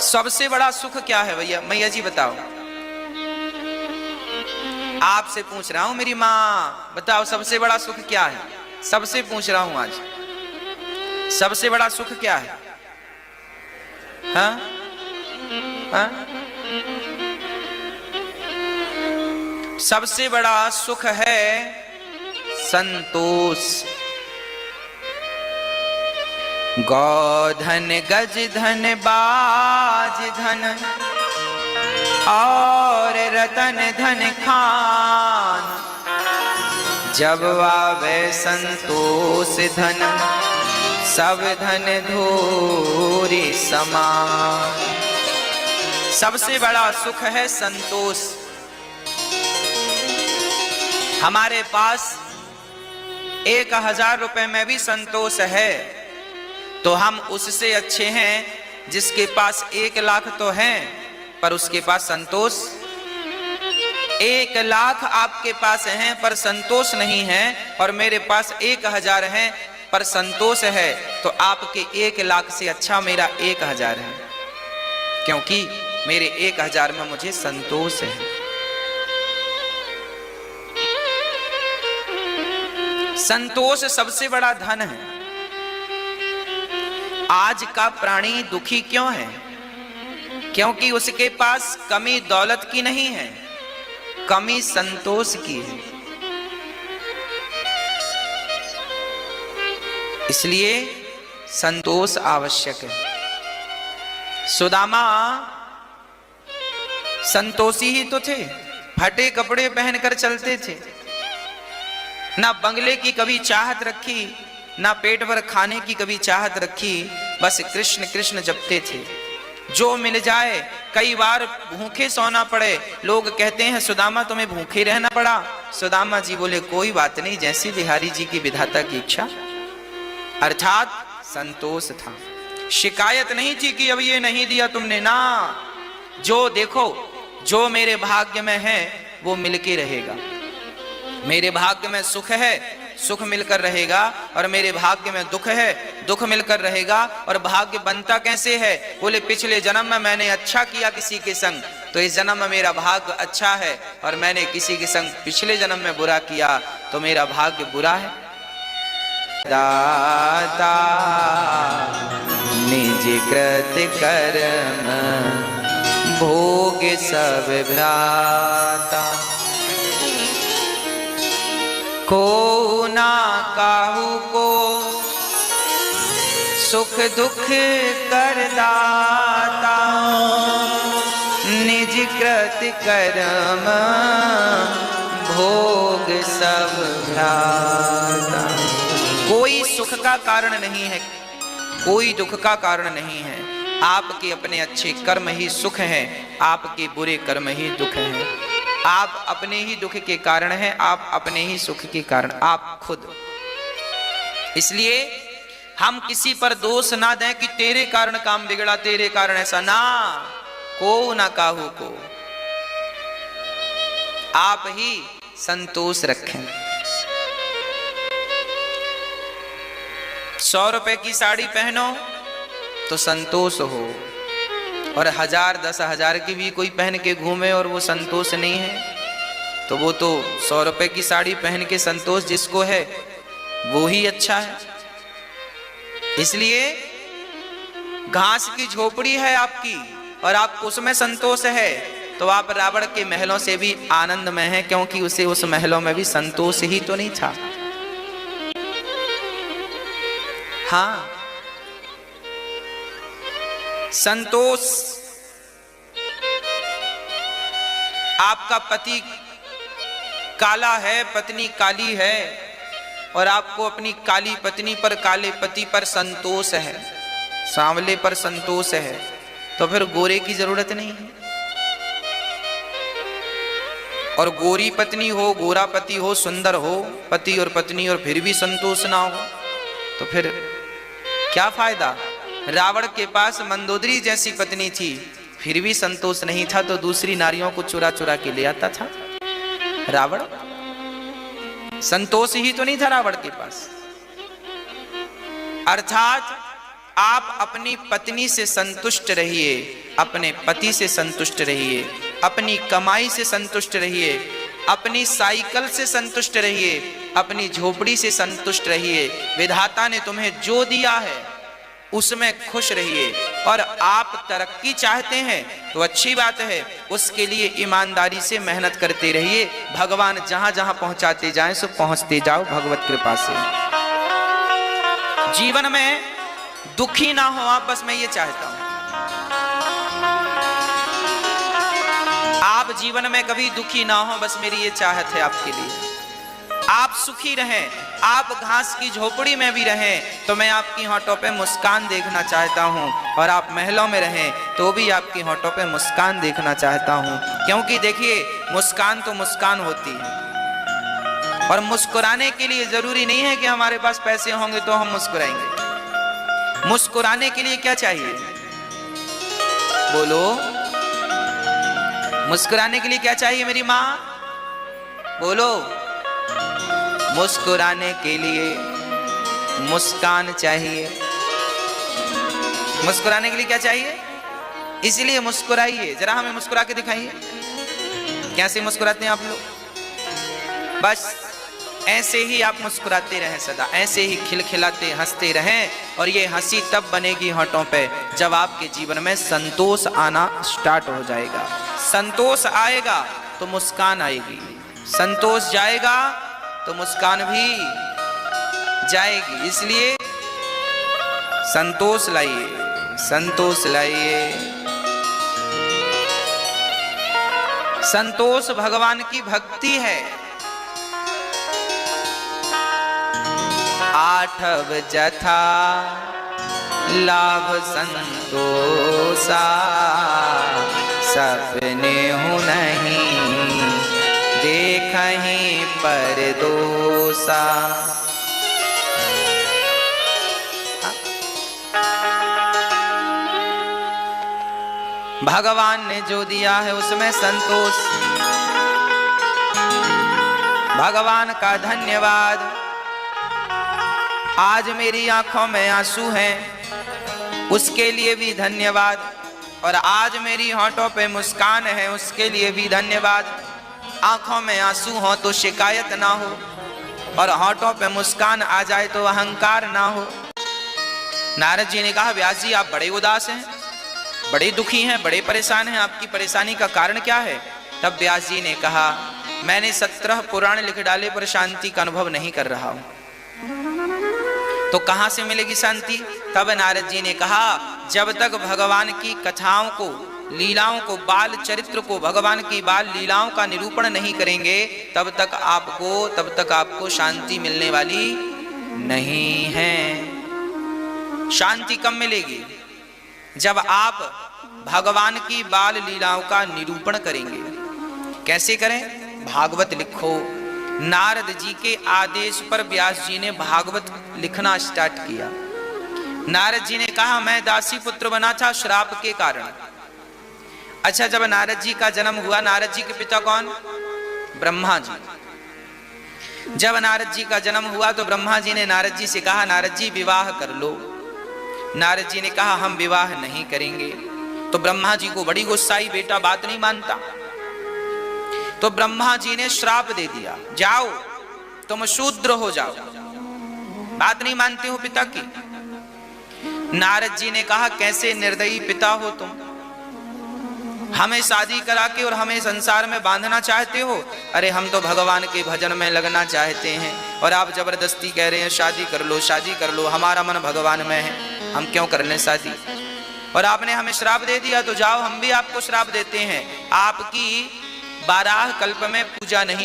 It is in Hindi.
सबसे बड़ा सुख क्या है भैया, मैया जी बताओ। आपसे पूछ रहा हूं मेरी माँ, बताओ सबसे बड़ा सुख क्या है। सबसे पूछ रहा हूं आज, सबसे बड़ा सुख क्या है? हाँ हाँ, सबसे बड़ा सुख है संतोष। गौधन गज धन बाज धन और रतन धन खान, जब आवे संतोष धन सब धन धूरी समान। सबसे बड़ा सुख है संतोष। हमारे पास 1000 रुपए में भी संतोष है तो हम उससे अच्छे हैं जिसके पास 1 लाख तो है पर उसके पास संतोष। 1 लाख आपके पास है पर संतोष नहीं है, और मेरे पास 1000 है पर संतोष है, तो आपके 1 लाख से अच्छा मेरा 1000 है, क्योंकि मेरे 1000 में मुझे संतोष है। संतोष सबसे बड़ा धन है। आज का प्राणी दुखी क्यों है? क्योंकि उसके पास कमी दौलत की नहीं है, कमी संतोष की है। इसलिए संतोष आवश्यक है। सुदामा संतोषी ही तो थे, फटे कपड़े पहनकर चलते थे, ना बंगले की कभी चाहत रखी, ना पेट भर खाने की कभी चाहत रखी, बस कृष्ण कृष्ण जपते थे। जो मिल जाए, कई बार भूखे सोना पड़े, लोग कहते हैं सुदामा तुम्हें भूखे रहना पड़ा। सुदामा जी बोले कोई बात नहीं, जैसी बिहारी जी की विधाता की इच्छा। अर्थात संतोष था, शिकायत नहीं थी कि अब ये नहीं दिया तुमने, ना, जो देखो जो मेरे भाग्य में है वो मिलके रहेगा। मेरे भाग्य में सुख है, सुख मिलकर रहेगा, और मेरे भाग्य में दुख है, दुख मिलकर रहेगा। और भाग्य बनता कैसे है? बोले पिछले जन्म में मैंने अच्छा किया किसी के संग, तो इस जन्म में मेरा भाग्य अच्छा है, और मैंने किसी के संग पिछले जन्म में बुरा किया तो मेरा भाग्य बुरा है। दाता निज कृत कर्म भोग सब भ्राता, को ना काहू को सुख दुख कर दाता, निज कृत कर्म भोग सब भ्राता। कोई सुख का कारण नहीं है, कोई दुख का कारण नहीं है। आपके अपने अच्छे कर्म ही सुख हैं, आपके बुरे कर्म ही दुख हैं। आप अपने ही दुख के कारण हैं, आप अपने ही सुख के कारण, आप खुद। इसलिए हम किसी पर दोष ना दें कि तेरे कारण काम बिगड़ा, तेरे कारण ऐसा, ना, को ना काहू को। आप ही संतोष रखें। 100 रुपए की साड़ी पहनो तो संतोष हो, और 1000 10,000 की भी कोई पहन के घूमे और वो संतोष नहीं है, तो वो तो 100 रुपए की साड़ी पहन के संतोष जिसको है वो ही अच्छा है। इसलिए घास की झोपड़ी है आपकी और आपको उसमें संतोष है, तो आप रावण के महलों से भी आनंद में हैं, क्योंकि उसे उस महलों में भी संतोष ही तो नहीं था। हाँ, संतोष। आपका पति काला है, पत्नी काली है, और आपको अपनी काली पत्नी पर, काले पति पर संतोष है, सांवले पर संतोष है, तो फिर गोरे की जरूरत नहीं है। और गोरी पत्नी हो, गोरा पति हो, सुंदर हो पति और पत्नी, और फिर भी संतोष ना हो, तो फिर क्या फायदा? रावण के पास मंदोदरी जैसी पत्नी थी, फिर भी संतोष नहीं था, तो दूसरी नारियों को चुरा चुरा के ले आता था। रावण संतोष ही तो नहीं था रावण के पास। अर्थात आप अपनी पत्नी से संतुष्ट रहिए, अपने पति से संतुष्ट रहिए, अपनी कमाई से संतुष्ट रहिए, अपनी साइकिल से संतुष्ट रहिए, अपनी झोपड़ी से संतुष्ट रहिए। विधाता ने तुम्हें जो दिया है उसमें खुश रहिए। और आप तरक्की चाहते हैं तो अच्छी बात है, उसके लिए ईमानदारी से मेहनत करते रहिए। भगवान जहां जहां पहुंचाते जाएं सो पहुंचते जाओ भगवत कृपा से। जीवन में दुखी ना हो आप, बस मैं ये चाहता हूं। आप जीवन में कभी दुखी ना हो, बस मेरी ये चाहत है आपके लिए। आप सुखी रहें, आप घास की झोपड़ी में भी रहें तो मैं आपकी होठों पे मुस्कान देखना चाहता हूं, और आप महलों में रहें तो भी आपकी होठों पे मुस्कान देखना चाहता हूं। क्योंकि देखिए, मुस्कान तो मुस्कान होती है, और मुस्कुराने के लिए जरूरी नहीं है कि हमारे पास पैसे होंगे तो हम मुस्कुराएंगे। मुस्कुराने के लिए क्या चाहिए? बोलो, मुस्कुराने के लिए क्या चाहिए मेरी माँ? बोलो, मुस्कुराने के लिए मुस्कान चाहिए। मुस्कुराने के लिए क्या चाहिए? इसलिए मुस्कुराइए, जरा हमें मुस्कुरा के दिखाइए। कैसे मुस्कुराते हैं आप लोग? बस ऐसे ही आप मुस्कुराते रहें, सदा ऐसे ही खिलखिलाते हंसते रहें। और ये हंसी तब बनेगी होठों पे जब आपके जीवन में संतोष आना स्टार्ट हो जाएगा। संतोष आएगा तो मुस्कान आएगी, संतोष जाएगा तो मुस्कान भी जाएगी। इसलिए संतोष लाइए, संतोष लाइए। संतोष भगवान की भक्ति है। आठव जथा लाभ संतोषा, सपने हूँ नहीं देखहीं पर दोषा। भगवान ने जो दिया है उसमें संतोष। भगवान का धन्यवाद। आज मेरी आंखों में आंसू हैं, उसके लिए भी धन्यवाद। और आज मेरी होठों पे मुस्कान है, उसके लिए भी धन्यवाद। आंखों में आंसू हो तो शिकायत ना हो, और होठों पे मुस्कान आ जाए तो अहंकार ना हो। नारद जी ने कहा, व्यास जी आप बड़े उदास हैं, बड़े दुखी हैं, बड़े परेशान हैं, आपकी परेशानी का कारण क्या है? तब व्यास जी ने कहा, मैंने 17 पुराण लिख डाले पर शांति का अनुभव नहीं कर रहा हूं। तो कहां से मिलेगी शांति? तब नारद जी ने कहा, जब तक भगवान की कथाओं को, लीलाओं को, बाल चरित्र को, भगवान की बाल लीलाओं का निरूपण नहीं करेंगे तब तक आपको शांति मिलने वाली नहीं है। शांति कब मिलेगी? जब आप भगवान की बाल लीलाओं का निरूपण करेंगे। कैसे करें? भागवत लिखो। नारद जी के आदेश पर व्यास जी ने भागवत लिखना स्टार्ट किया। नारद जी ने कहा, मैं दासी पुत्र बना था श्राप के कारण। अच्छा, जब नारद जी का जन्म हुआ, नारद जी के पिता कौन? ब्रह्मा जी। जब नारद जी का जन्म हुआ तो ब्रह्मा जी ने नारद जी से कहा, नारद जी विवाह कर लो। नारद जी ने कहा, हम विवाह नहीं करेंगे। तो ब्रह्मा जी को बड़ी गुस्सा आई, बेटा बात नहीं मानता। तो ब्रह्मा जी ने श्राप दे दिया, जाओ तुम शूद्र हो जाओ, बात नहीं मानते हो पिता की। नारद जी ने कहा, कैसे निर्दयी पिता हो तुम, हमें शादी करा के और हमें संसार में बांधना चाहते हो। अरे हम तो भगवान के भजन में लगना चाहते हैं, और आप जबरदस्ती कह रहे हैं शादी कर लो, शादी कर लो। हमारा मन भगवान में है, हम क्यों कर लें शादी? और आपने हमें श्राप दे दिया तो जाओ हम भी आपको श्राप देते हैं, आपकी 12 कल्प में पूजा नहीं